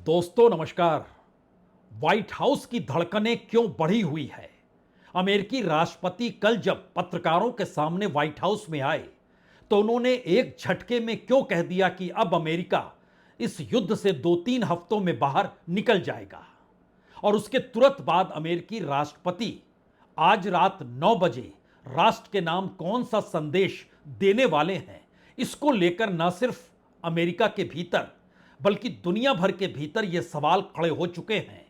दोस्तों नमस्कार। White house की धड़कनें क्यों बढ़ी हुई है? अमेरिकी राष्ट्रपति कल जब पत्रकारों के सामने व्हाइट हाउस में आए तो उन्होंने एक झटके में क्यों कह दिया कि अब अमेरिका इस युद्ध से 2-3 हफ्तों में बाहर निकल जाएगा। और उसके तुरंत बाद अमेरिकी राष्ट्रपति आज रात 9 बजे राष्ट्र के नाम कौन सा संदेश देने वाले हैं, इसको लेकर न सिर्फ अमेरिका के भीतर बल्कि दुनिया भर के भीतर यह सवाल खड़े हो चुके हैं,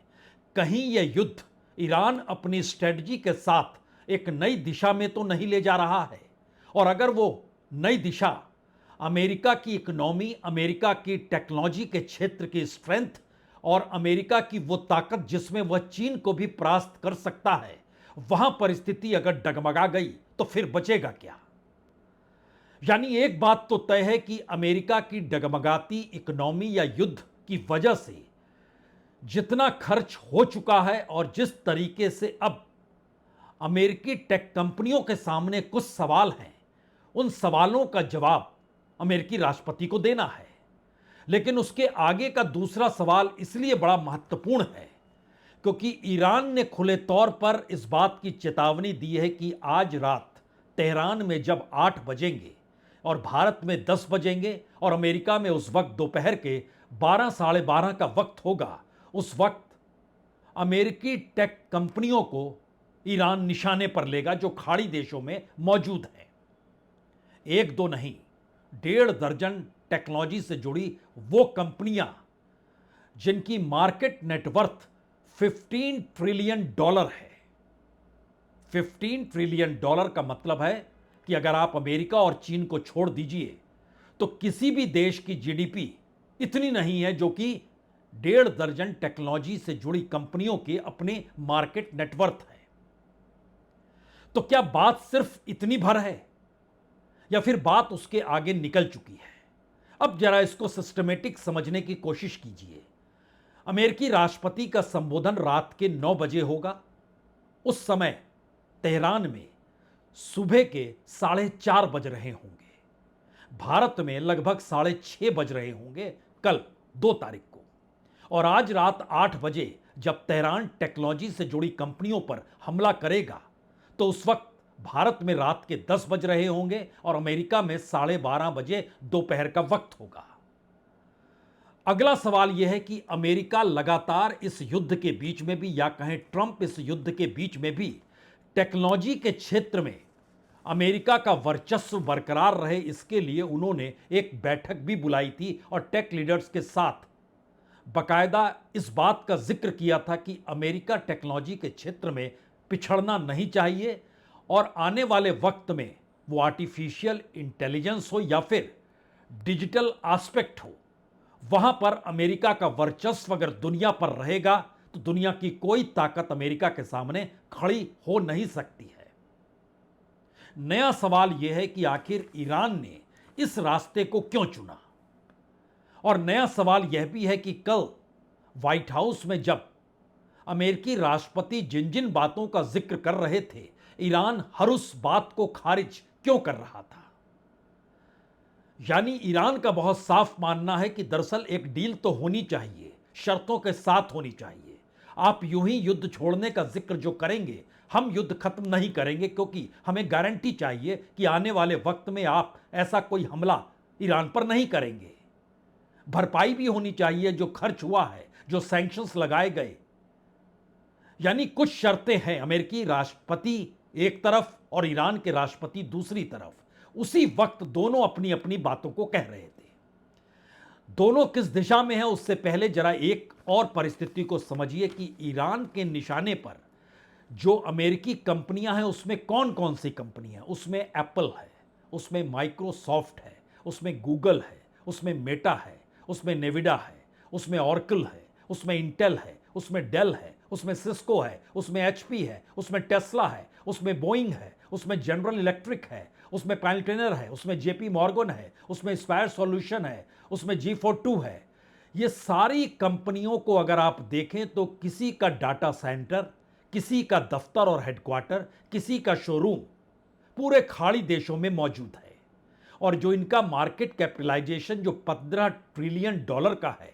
कहीं यह युद्ध ईरान अपनी स्ट्रेटजी के साथ एक नई दिशा में तो नहीं ले जा रहा है। और अगर वो नई दिशा अमेरिका की इकोनॉमी, अमेरिका की टेक्नोलॉजी के क्षेत्र की स्ट्रेंथ और अमेरिका की वो ताकत जिसमें वह चीन को भी परास्त कर सकता है, वहां परिस्थिति अगर डगमगा गई तो फिर बचेगा क्या? यानी एक बात तो तय है कि अमेरिका की डगमगाती इकोनॉमी या युद्ध की वजह से जितना खर्च हो चुका है और जिस तरीके से अब अमेरिकी टेक कंपनियों के सामने कुछ सवाल हैं, उन सवालों का जवाब अमेरिकी राष्ट्रपति को देना है। लेकिन उसके आगे का दूसरा सवाल इसलिए बड़ा महत्वपूर्ण है क्योंकि ईरान ने खुले तौर पर इस बात की चेतावनी दी है कि आज रात तेहरान में जब 8 बजेंगे और भारत में 10 बजेंगे और अमेरिका में उस वक्त दोपहर के 12 साढ़े 12 का वक्त होगा, उस वक्त अमेरिकी टेक कंपनियों को ईरान निशाने पर लेगा जो खाड़ी देशों में मौजूद हैं। एक दो नहीं, 1.5 दर्जन टेक्नोलॉजी से जुड़ी वो कंपनियां जिनकी मार्केट नेटवर्थ $15 ट्रिलियन है। $15 ट्रिलियन का मतलब है कि अगर आप अमेरिका और चीन को छोड़ दीजिए तो किसी भी देश की जीडीपी इतनी नहीं है जो कि 1.5 दर्जन टेक्नोलॉजी से जुड़ी कंपनियों के अपने मार्केट नेटवर्थ है। तो क्या बात सिर्फ इतनी भर है या फिर बात उसके आगे निकल चुकी है? अब जरा इसको सिस्टमेटिक समझने की कोशिश कीजिए। अमेरिकी राष्ट्रपति का संबोधन रात के 9 बजे होगा। उस समय तेहरान में सुबह के 4:30 बज रहे होंगे। भारत में लगभग 6:30 बज रहे होंगे कल 2 तारीख को। और आज रात 8 बजे जब तेहरान टेक्नोलॉजी से जुड़ी कंपनियों पर हमला करेगा तो उस वक्त भारत में रात के 10 बज रहे होंगे और अमेरिका में 12:30 बजे दोपहर का वक्त होगा। अगला सवाल यह है कि अमेरिका लगातार इस युद्ध के बीच में भी, या कहें ट्रंप इस युद्ध के बीच में भी, टेक्नोलॉजी के क्षेत्र में अमेरिका का वर्चस्व बरकरार रहे, इसके लिए उन्होंने एक बैठक भी बुलाई थी और टेक लीडर्स के साथ बाकायदा इस बात का जिक्र किया था कि अमेरिका टेक्नोलॉजी के क्षेत्र में पिछड़ना नहीं चाहिए और आने वाले वक्त में वो आर्टिफिशियल इंटेलिजेंस हो या फिर डिजिटल एस्पेक्ट हो, वहां पर अमेरिका का वर्चस्व अगर दुनिया पर रहेगा तो दुनिया की कोई ताकत अमेरिका के सामने खड़ी हो नहीं सकती है। नया सवाल यह है कि आखिर ईरान ने इस रास्ते को क्यों चुना? और नया सवाल यह भी है कि कल व्हाइट हाउस में जब अमेरिकी राष्ट्रपति जिन जिन बातों का जिक्र कर रहे थे, ईरान हर उस बात को खारिज क्यों कर रहा था? यानी ईरान का बहुत साफ मानना है कि दरअसल एक डील तो होनी चाहिए, शर्तों के साथ होनी चाहिए। आप यूं ही युद्ध छोड़ने का जिक्र जो करेंगे, हम युद्ध खत्म नहीं करेंगे क्योंकि हमें गारंटी चाहिए कि आने वाले वक्त में आप ऐसा कोई हमला ईरान पर नहीं करेंगे। भरपाई भी होनी चाहिए जो खर्च हुआ है, जो सैंक्शंस लगाए गए। यानी कुछ शर्तें हैं। अमेरिकी राष्ट्रपति एक तरफ और ईरान के राष्ट्रपति दूसरी तरफ उसी वक्त दोनों अपनी अपनी बातों को कह रहे थे। दोनों किस दिशा में है उससे पहले जरा एक और परिस्थिति को समझिए कि ईरान के निशाने पर जो अमेरिकी कंपनियां हैं उसमें कौन कौन सी कंपनियां हैं? उसमें एप्पल है, उसमें माइक्रोसॉफ्ट है, उसमें गूगल है, उसमें मेटा है, उसमें नेविडा है, उसमें ऑरेकल है, उसमें इंटेल है, उसमें डेल है, उसमें सिस्को है, उसमें एचपी है, उसमें टेस्ला है, उसमें बोइंग है, उसमें जनरल इलेक्ट्रिक है, उसमें पैल्टेनर है, उसमें जेपी मॉर्गन है, उसमें स्पायर सॉल्यूशन है, उसमें G42 है। ये सारी कंपनियों को अगर आप देखें तो किसी का डाटा सेंटर, किसी का दफ्तर और हेडक्वार्टर, किसी का शोरूम पूरे खाड़ी देशों में मौजूद है। और जो इनका मार्केट कैपिटलाइजेशन जो $15 ट्रिलियन का है,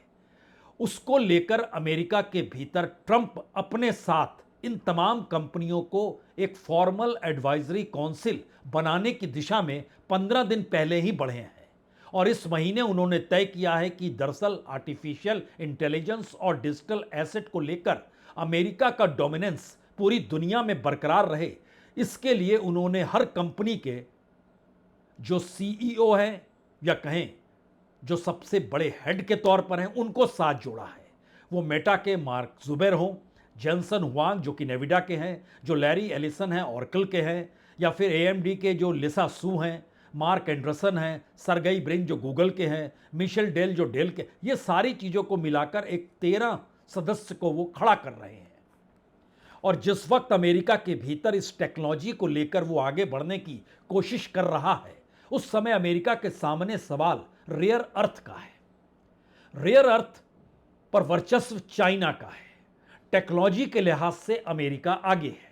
उसको लेकर अमेरिका के भीतर ट्रंप अपने साथ इन तमाम कंपनियों को एक फॉर्मल एडवाइजरी काउंसिल बनाने की दिशा में 15 दिन पहले ही बढ़े हैं। और इस महीने उन्होंने तय किया है कि दरअसल आर्टिफिशियल इंटेलिजेंस और डिजिटल एसेट को लेकर अमेरिका का डोमिनेंस पूरी दुनिया में बरकरार रहे, इसके लिए उन्होंने हर कंपनी के जो सीईओ हैं या कहें जो सबसे बड़े हेड के तौर पर हैं उनको साथ जोड़ा है। वो मेटा के मार्क जुबेर हों, जेंसन हुआंग जो कि नेविडा के हैं, जो लैरी एलिसन हैं ऑरेकल के हैं, या फिर एएमडी के जो लिसा सू हैं, मार्क एंडरसन हैं, सरगई ब्रिन जो गूगल के हैं, मिशेल डेल जो डेल के, ये सारी चीज़ों को मिलाकर एक 13 सदस्य को वो खड़ा कर रहे हैं। और जिस वक्त अमेरिका के भीतर इस टेक्नोलॉजी को लेकर वो आगे बढ़ने की कोशिश कर रहा है, उस समय अमेरिका के सामने सवाल रेयर अर्थ का है। रेयर अर्थ पर वर्चस्व चाइना का है। टेक्नोलॉजी के लिहाज से अमेरिका आगे है।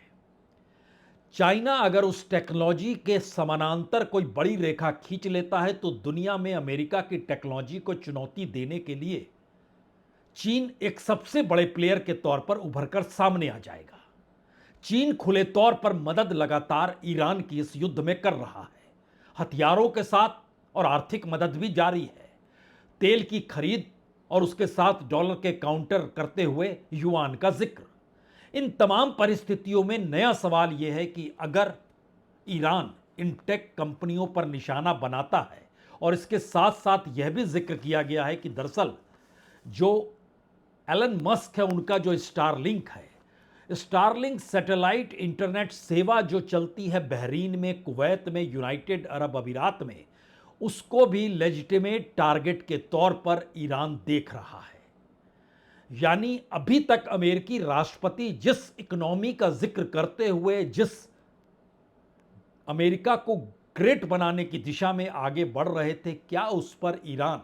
चाइना अगर उस टेक्नोलॉजी के समानांतर कोई बड़ी रेखा खींच लेता है तो दुनिया में अमेरिका की टेक्नोलॉजी को चुनौती देने के लिए चीन एक सबसे बड़े प्लेयर के तौर पर उभरकर सामने आ जाएगा। चीन खुले तौर पर मदद लगातार ईरान की इस युद्ध में कर रहा है, हथियारों के साथ, और आर्थिक मदद भी जारी है। तेल की खरीद और उसके साथ डॉलर के काउंटर करते हुए युआन का जिक्र। इन तमाम परिस्थितियों में नया सवाल यह है कि अगर ईरान इन टेक कंपनियों पर निशाना बनाता है, और इसके साथ साथ यह भी जिक्र किया गया है कि दरअसल जो एलन मस्क है उनका जो स्टारलिंक है, स्टारलिंक सैटेलाइट इंटरनेट सेवा जो चलती है बहरीन में, कुवैत में, यूनाइटेड अरब अमीरात में, उसको भी लेजिटिमेट टारगेट के तौर पर ईरान देख रहा है। यानी अभी तक अमेरिकी राष्ट्रपति जिस इकोनॉमी का जिक्र करते हुए जिस अमेरिका को ग्रेट बनाने की दिशा में आगे बढ़ रहे थे, क्या उस पर ईरान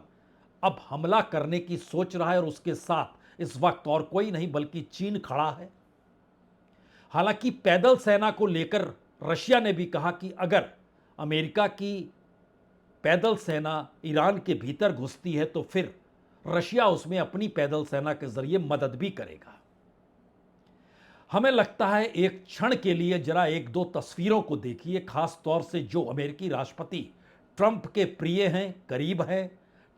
अब हमला करने की सोच रहा है? और उसके साथ इस वक्त और कोई नहीं बल्कि चीन खड़ा है। हालांकि पैदल सेना को लेकर रशिया ने भी कहा कि अगर अमेरिका की पैदल सेना ईरान के भीतर घुसती है तो फिर रशिया उसमें अपनी पैदल सेना के जरिए मदद भी करेगा। हमें लगता है एक क्षण के लिए जरा एक दो तस्वीरों को देखिए, खास तौर से जो अमेरिकी राष्ट्रपति ट्रंप के प्रिय हैं, करीब हैं,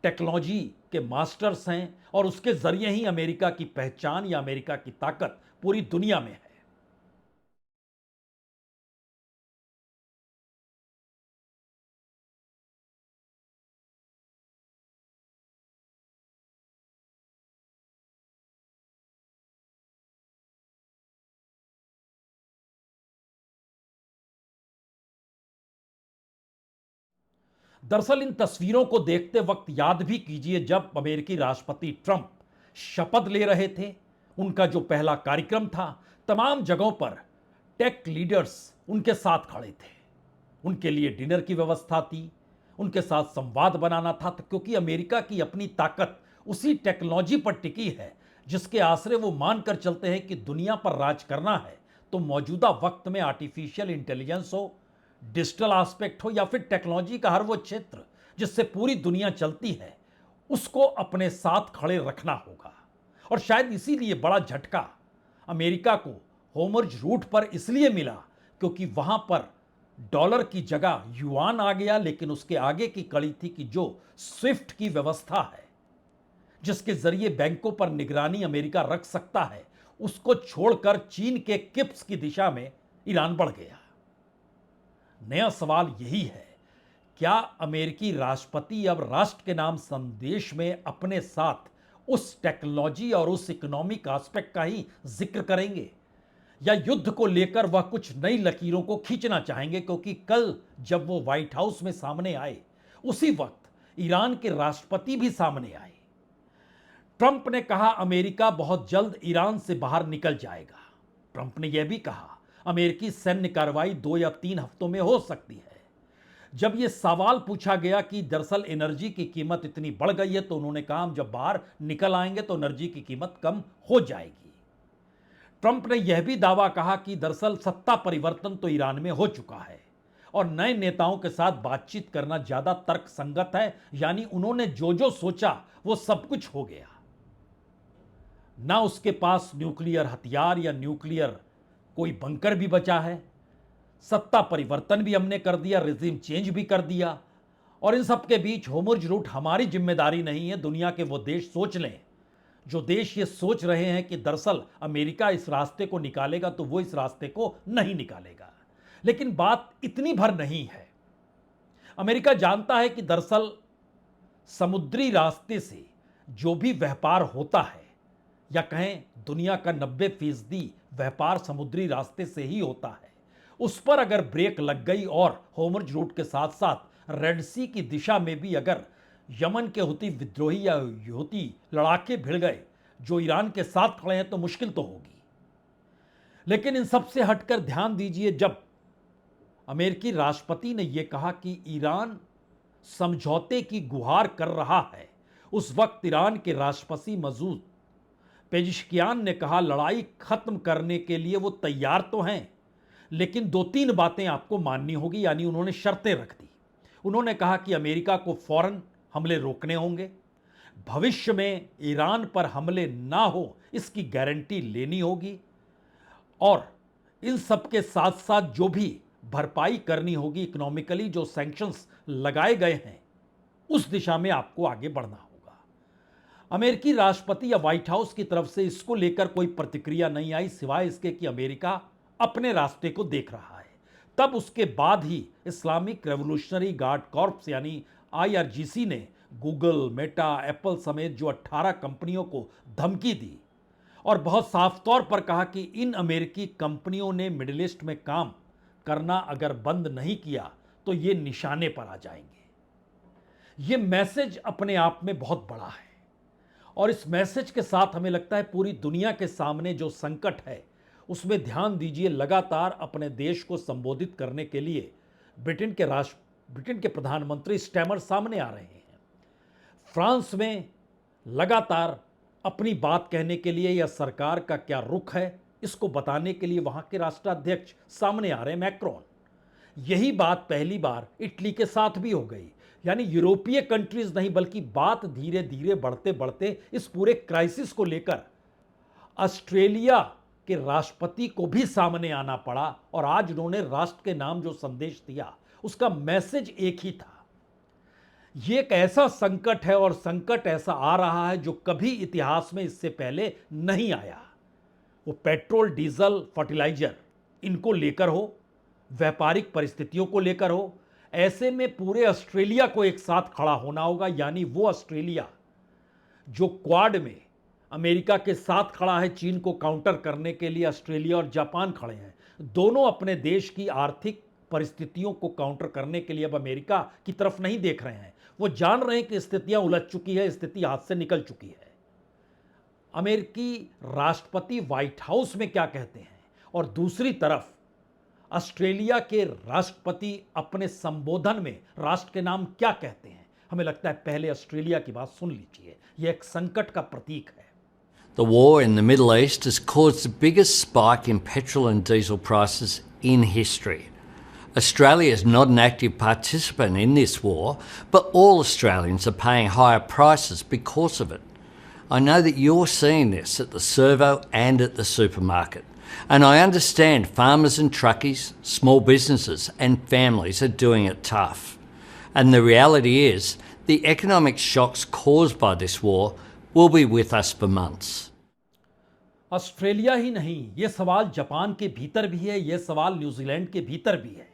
टेक्नोलॉजी के मास्टर्स हैं, और उसके जरिए ही अमेरिका की पहचान या अमेरिका की ताकत पूरी दुनिया में है। दरअसल इन तस्वीरों को देखते वक्त याद भी कीजिए जब अमेरिकी राष्ट्रपति ट्रंप शपथ ले रहे थे। उनका जो पहला कार्यक्रम था, तमाम जगहों पर टेक लीडर्स उनके साथ खड़े थे, उनके लिए डिनर की व्यवस्था थी, उनके साथ संवाद बनाना था, तो क्योंकि अमेरिका की अपनी ताकत उसी टेक्नोलॉजी पर टिकी है जिसके आसरे वो मानकर चलते हैं कि दुनिया पर राज करना है तो मौजूदा वक्त में आर्टिफिशियल इंटेलिजेंस हो, डिजिटल एस्पेक्ट हो, या फिर टेक्नोलॉजी का हर वो क्षेत्र जिससे पूरी दुनिया चलती है, उसको अपने साथ खड़े रखना होगा। और शायद इसीलिए बड़ा झटका अमेरिका को होमर्ज रूट पर इसलिए मिला क्योंकि वहां पर डॉलर की जगह युआन आ गया, लेकिन उसके आगे की कड़ी थी कि जो स्विफ्ट की व्यवस्था है जिसके जरिए बैंकों पर निगरानी अमेरिका रख सकता है, उसको छोड़कर चीन के किप्स की दिशा में ईरान बढ़ गया। नया सवाल यही है, क्या अमेरिकी राष्ट्रपति अब राष्ट्र के नाम संदेश में अपने साथ उस टेक्नोलॉजी और उस इकोनॉमिक एस्पेक्ट का ही जिक्र करेंगे, या युद्ध को लेकर वह कुछ नई लकीरों को खींचना चाहेंगे? क्योंकि कल जब वो व्हाइट हाउस में सामने आए, उसी वक्त ईरान के राष्ट्रपति भी सामने आए। ट्रंप ने कहा अमेरिका बहुत जल्द ईरान से बाहर निकल जाएगा। ट्रंप ने यह भी कहा अमेरिकी सैन्य कार्रवाई 2 या 3 हफ्तों में हो सकती है। जब यह सवाल पूछा गया कि दरअसल एनर्जी की कीमत इतनी बढ़ गई है, तो उन्होंने कहा हम जब बाहर निकल आएंगे तो एनर्जी की कीमत कम हो जाएगी। ट्रंप ने यह भी दावा कहा कि दरअसल सत्ता परिवर्तन तो ईरान में हो चुका है और नए नेताओं के साथ बातचीत करना ज्यादा तर्कसंगत है, यानी उन्होंने जो जो सोचा वो सब कुछ हो गया। ना उसके पास न्यूक्लियर हथियार या न्यूक्लियर कोई बंकर भी बचा है। सत्ता परिवर्तन भी हमने कर दिया, रिजीम चेंज भी कर दिया, और इन सब के बीच होमर्ज रूट हमारी जिम्मेदारी नहीं है। दुनिया के वो देश सोच लें जो देश ये सोच रहे हैं कि दरअसल अमेरिका इस रास्ते को निकालेगा, तो वो इस रास्ते को नहीं निकालेगा। लेकिन बात इतनी भर नहीं है। अमेरिका जानता है कि दरअसल समुद्री रास्ते से जो भी व्यापार होता है, या कहें दुनिया का 90% व्यापार समुद्री रास्ते से ही होता है, उस पर अगर ब्रेक लग गई और होमर्ज रूट के साथ साथ रेड सी की दिशा में भी अगर यमन के हुती विद्रोही या हुती लड़ाके भिड़ गए जो ईरान के साथ खड़े हैं, तो मुश्किल तो होगी। लेकिन इन सब से हटकर ध्यान दीजिए, जब अमेरिकी राष्ट्रपति ने यह कहा कि ईरान समझौते की गुहार कर रहा है, उस वक्त ईरान के राष्ट्रपति मसूद पेजिशकियान ने कहा लड़ाई खत्म करने के लिए वो तैयार तो हैं, लेकिन 2-3 बातें आपको माननी होगी। यानी उन्होंने शर्तें रख दी। उन्होंने कहा कि अमेरिका को फौरन हमले रोकने होंगे, भविष्य में ईरान पर हमले ना हो इसकी गारंटी लेनी होगी, और इन सब के साथ साथ जो भी भरपाई करनी होगी इकोनॉमिकली, जो सैंक्शंस लगाए गए हैं, उस दिशा में आपको आगे बढ़ना होगा। अमेरिकी राष्ट्रपति या व्हाइट हाउस की तरफ से इसको लेकर कोई प्रतिक्रिया नहीं आई, सिवाय इसके कि अमेरिका अपने रास्ते को देख रहा है। तब उसके बाद ही इस्लामिक रेवोल्यूशनरी गार्ड कॉर्प्स यानी IRGC ने गूगल, मेटा, एप्पल समेत जो 18 कंपनियों को धमकी दी और बहुत साफ तौर पर कहा कि इन अमेरिकी कंपनियों ने मिडिल ईस्ट में काम करना अगर बंद नहीं किया तो ये निशाने पर आ जाएंगे। ये मैसेज अपने आप में बहुत बड़ा है, और इस मैसेज के साथ हमें लगता है पूरी दुनिया के सामने जो संकट है उसमें ध्यान दीजिए। लगातार अपने देश को संबोधित करने के लिए ब्रिटेन के प्रधानमंत्री स्टैमर सामने आ रहे हैं। फ्रांस में लगातार अपनी बात कहने के लिए या सरकार का क्या रुख है इसको बताने के लिए वहां के राष्ट्राध्यक्ष सामने आ रहे हैं, मैक्रोन। यही बात पहली बार इटली के साथ भी हो गई। यानी यूरोपीय कंट्रीज नहीं, बल्कि बात धीरे धीरे बढ़ते बढ़ते इस पूरे क्राइसिस को लेकर ऑस्ट्रेलिया के राष्ट्रपति को भी सामने आना पड़ा, और आज उन्होंने राष्ट्र के नाम जो संदेश दिया उसका मैसेज एक ही था। यह एक ऐसा संकट है, और संकट ऐसा आ रहा है जो कभी इतिहास में इससे पहले नहीं आया। वो पेट्रोल, डीजल, फर्टिलाइजर इनको लेकर हो, व्यापारिक परिस्थितियों को लेकर हो, ऐसे में पूरे ऑस्ट्रेलिया को एक साथ खड़ा होना होगा। यानी वो ऑस्ट्रेलिया जो क्वाड में अमेरिका के साथ खड़ा है, चीन को काउंटर करने के लिए ऑस्ट्रेलिया और जापान खड़े हैं। दोनों अपने देश की आर्थिक परिस्थितियों को काउंटर करने के लिए अब अमेरिका की तरफ नहीं देख रहे हैं। वो जान रहे हैं कि स्थितियां उलझ चुकी है, स्थिति हाथ से निकल चुकी है। अमेरिकी राष्ट्रपति व्हाइट हाउस में क्या कहते हैं, और दूसरी तरफ ऑस्ट्रेलिया के राष्ट्रपति अपने संबोधन में राष्ट्र के नाम क्या कहते हैं। हमें लगता है पहले ऑस्ट्रेलिया की बात सुन लीजिए, यह एक संकट का प्रतीक है। The war in the Middle East has caused the biggest spike in petrol and diesel prices in history. Australia is not an active participant in this war, but all Australians are paying higher prices because of it. I know that you're seeing this at the servo and at the supermarket, and I understand farmers and truckies, small businesses and families are doing it tough. And the reality is, the economic shocks caused by this war will be with us for months. Australia ही नहीं, यह सवाल Japan के भीतर भी है, यह सवाल न्यूजीलैंड के भीतर भी है।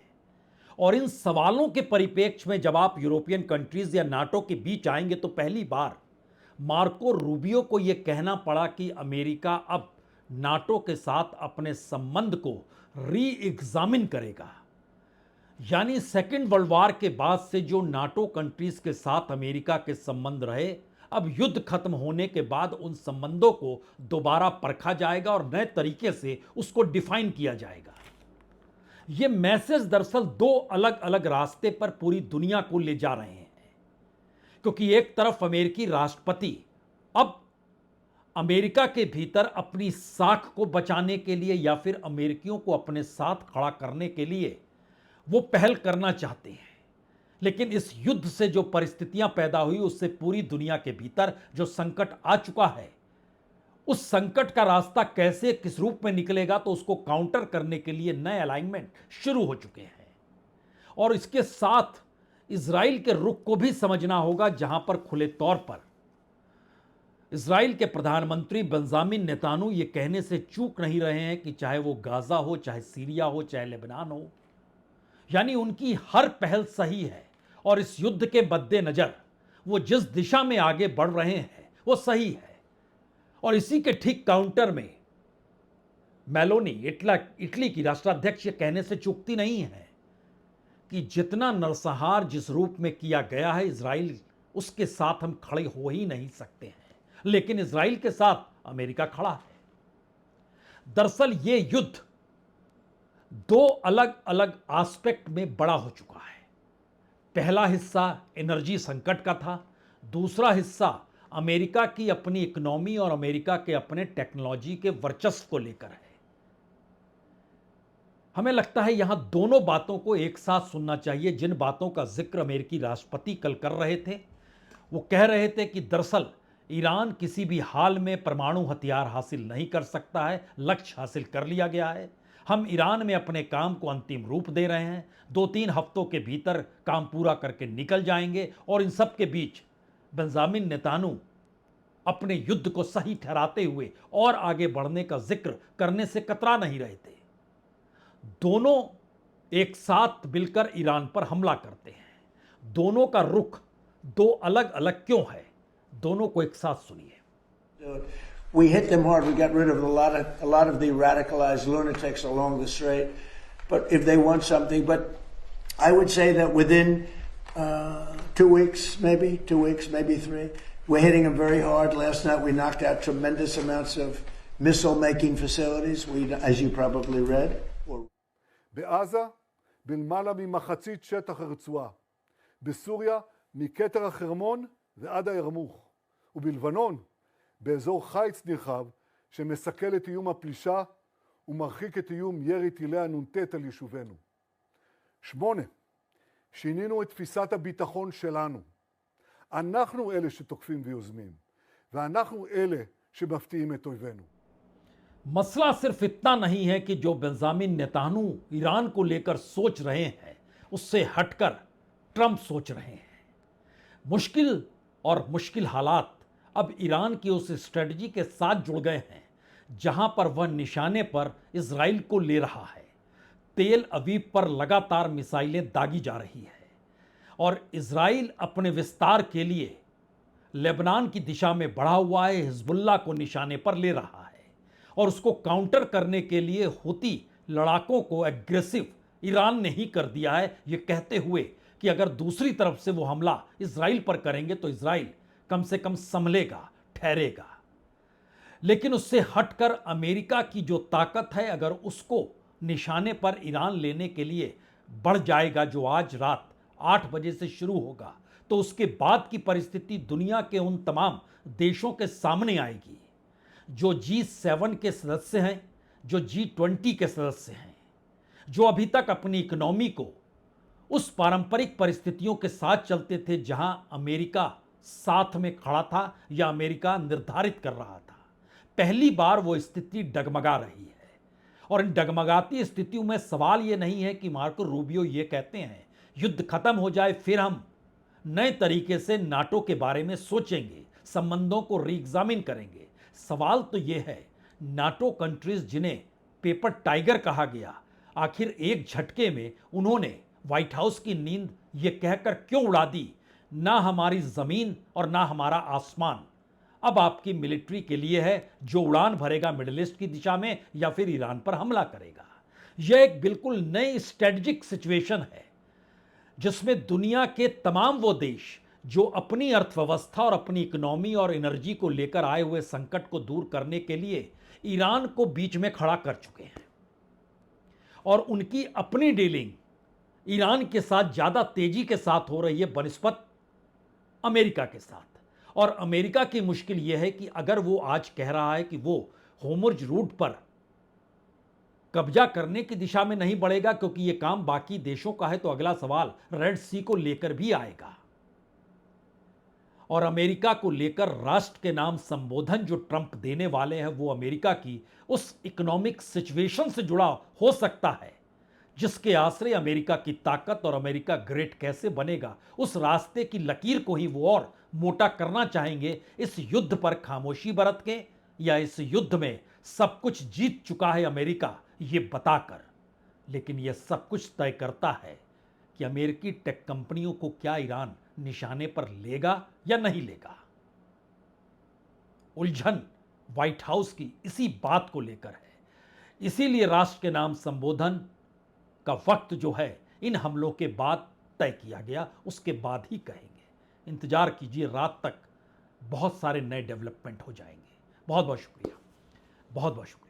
और इन सवालों के परिप्रेक्ष्य में जब आप यूरोपियन कंट्रीज या नाटो के बीच आएंगे तो पहली बार मार्को रूबियो को यह कहना पड़ा कि अमेरिका अब नाटो के साथ अपने संबंध को री एग्जामिन करेगा। यानी सेकेंड वर्ल्ड वॉर के बाद से जो नाटो कंट्रीज के साथ अमेरिका के संबंध रहे, अब युद्ध खत्म होने के बाद उन संबंधों को दोबारा परखा जाएगा और नए तरीके से उसको डिफाइन किया जाएगा। यह मैसेज दरअसल 2 अलग अलग रास्ते पर पूरी दुनिया को ले जा रहे हैं, क्योंकि एक तरफ अमेरिकी राष्ट्रपति अब अमेरिका के भीतर अपनी साख को बचाने के लिए या फिर अमेरिकियों को अपने साथ खड़ा करने के लिए वो पहल करना चाहते हैं। लेकिन इस युद्ध से जो परिस्थितियां पैदा हुई उससे पूरी दुनिया के भीतर जो संकट आ चुका है उस संकट का रास्ता कैसे किस रूप में निकलेगा, तो उसको काउंटर करने के लिए नए अलाइनमेंट शुरू हो चुके हैं। और इसके साथ इजराइल के रुख को भी समझना होगा, जहां पर खुले तौर पर इजराइल के प्रधानमंत्री बेंजामिन नेतान्याहू ये कहने से चूक नहीं रहे हैं कि चाहे वो गाजा हो, चाहे सीरिया हो, चाहे लेबनान हो, यानी उनकी हर पहल सही है। और इस युद्ध के मद्देनजर वो जिस दिशा में आगे बढ़ रहे हैं वो सही है। और इसी के ठीक काउंटर में मेलोनी, इटली की राष्ट्राध्यक्ष, ये कहने से चूकती नहीं है कि जितना नरसंहार जिस रूप में किया गया है इजराइल, उसके साथ हम खड़े हो ही नहीं सकते हैं। लेकिन इजराइल के साथ अमेरिका खड़ा है। दरअसल ये युद्ध दो अलग अलग एस्पेक्ट में बड़ा हो चुका है। पहला हिस्सा एनर्जी संकट का था, दूसरा हिस्सा अमेरिका की अपनी इकोनॉमी और अमेरिका के अपने टेक्नोलॉजी के वर्चस्व को लेकर है। हमें लगता है यहां दोनों बातों को एक साथ सुनना चाहिए। जिन बातों का जिक्र अमेरिकी राष्ट्रपति कल कर रहे थे, वो कह रहे थे कि दरअसल ईरान किसी भी हाल में परमाणु हथियार हासिल नहीं कर सकता है, लक्ष्य हासिल कर लिया गया है। हम ईरान में अपने काम को अंतिम रूप दे रहे हैं, 2-3 हफ्तों के भीतर काम पूरा करके निकल जाएंगे। और इन सब के बीच बेंजामिन नेतान्याहू अपने युद्ध को सही ठहराते हुए और आगे बढ़ने का जिक्र करने से कतरा नहीं रहे थे। दोनों एक साथ मिलकर ईरान पर हमला करते हैं। दोनों का रुख दो अलग अलग क्यों है, दोनों को एक साथ सुनिए। We hit them hard. We got rid of a lot of the radicalized lunatics along the strait. But if they want something, but I would say that within 2 weeks, maybe 3, we're hitting them very hard. Last night we knocked out tremendous amounts of missile-making facilities. As you probably read. בעזה, בלמעלה ממחצית שטח הרצועה. בסוריה, מכתר החרמון ועד הירמוך. ובלבנון, באזור חיץ נרחב שמסכל את איום הפלישה ומרחיק את איום ירי טילי הנ"ט על יישובינו. 8. שינינו את תפיסת הביטחון שלנו. אנחנו אלה שתוקפים ויוזמים, ואנחנו אלה שמפתיעים את אויבינו. मसला सिर्फ इतना नहीं है कि जो Benjamin Netanyahu Iran को लेकर सोच रहे हैं उससे हटकर ट्रंप सोच रहे हैं। मुश्किल हालात अब ईरान की उस स्ट्रेटजी के साथ जुड़ गए हैं जहां पर वह निशाने पर इजराइल को ले रहा है। तेल अवीव पर लगातार मिसाइलें दागी जा रही है और इजराइल अपने विस्तार के लिए लेबनान की दिशा में बढ़ा हुआ है, हिजबुल्लाह को निशाने पर ले रहा है और उसको काउंटर करने के लिए हुती लड़ाकों को एग्रेसिव ईरान ने ही कर दिया है, ये कहते हुए कि अगर दूसरी तरफ से वो हमला इजराइल पर करेंगे तो इजराइल कम से कम संभलेगा, ठहरेगा। लेकिन उससे हटकर अमेरिका की जो ताकत है, अगर उसको निशाने पर ईरान लेने के लिए बढ़ जाएगा, जो आज रात 8 बजे से शुरू होगा, तो उसके बाद की परिस्थिति दुनिया के उन तमाम देशों के सामने आएगी जो G7 के सदस्य हैं, जो G20 के सदस्य हैं, जो अभी तक अपनी इकोनॉमी को उस पारंपरिक परिस्थितियों के साथ चलते थे जहां अमेरिका साथ में खड़ा था या अमेरिका निर्धारित कर रहा था। पहली बार वो स्थिति डगमगा रही है और इन डगमगाती स्थितियों में सवाल ये नहीं है कि मार्को रूबियो ये कहते हैं युद्ध खत्म हो जाए फिर हम नए तरीके से नाटो के बारे में सोचेंगे, संबंधों को रीएग्जामिन करेंगे। सवाल तो ये है, नाटो कंट्रीज जिन्हें पेपर टाइगर कहा गया, आखिर एक झटके में उन्होंने व्हाइट हाउस की नींद ये कहकर क्यों उड़ा दी, ना हमारी जमीन और ना हमारा आसमान अब आपकी मिलिट्री के लिए है जो उड़ान भरेगा मिडिल ईस्ट की दिशा में या फिर ईरान पर हमला करेगा। यह एक बिल्कुल नई स्ट्रेटजिक सिचुएशन है जिसमें दुनिया के तमाम वो देश जो अपनी अर्थव्यवस्था और अपनी इकोनॉमी और एनर्जी को लेकर आए हुए संकट को दूर करने के लिए ईरान को बीच में खड़ा कर चुके हैं और उनकी अपनी डीलिंग ईरान के साथ ज्यादा तेजी के साथ हो रही है बनिस्बत अमेरिका के साथ। और अमेरिका की मुश्किल यह है कि अगर वो आज कह रहा है कि वो होर्मुज़ रूट पर कब्जा करने की दिशा में नहीं बढ़ेगा क्योंकि ये काम बाकी देशों का है, तो अगला सवाल रेड सी को लेकर भी आएगा और अमेरिका को लेकर राष्ट्र के नाम संबोधन जो ट्रंप देने वाले हैं वो अमेरिका की उस इकोनॉमिक सिचुएशन से जुड़ा हो सकता है जिसके आश्रय अमेरिका की ताकत और अमेरिका ग्रेट कैसे बनेगा, उस रास्ते की लकीर को ही वो और मोटा करना चाहेंगे। इस युद्ध पर खामोशी बरत के या इस युद्ध में सब कुछ जीत चुका है अमेरिका ये बताकर। लेकिन यह सब कुछ तय करता है कि अमेरिकी टेक कंपनियों को क्या ईरान निशाने पर लेगा या नहीं लेगा। उलझन व्हाइट हाउस की इसी बात को लेकर है। इसीलिए राष्ट्र के नाम संबोधन का वक्त जो है इन हमलों के बाद तय किया गया, उसके बाद ही कहेंगे। इंतजार कीजिए, रात तक बहुत सारे नए डेवलपमेंट हो जाएंगे। बहुत बहुत शुक्रिया, बहुत बहुत शुक्रिया।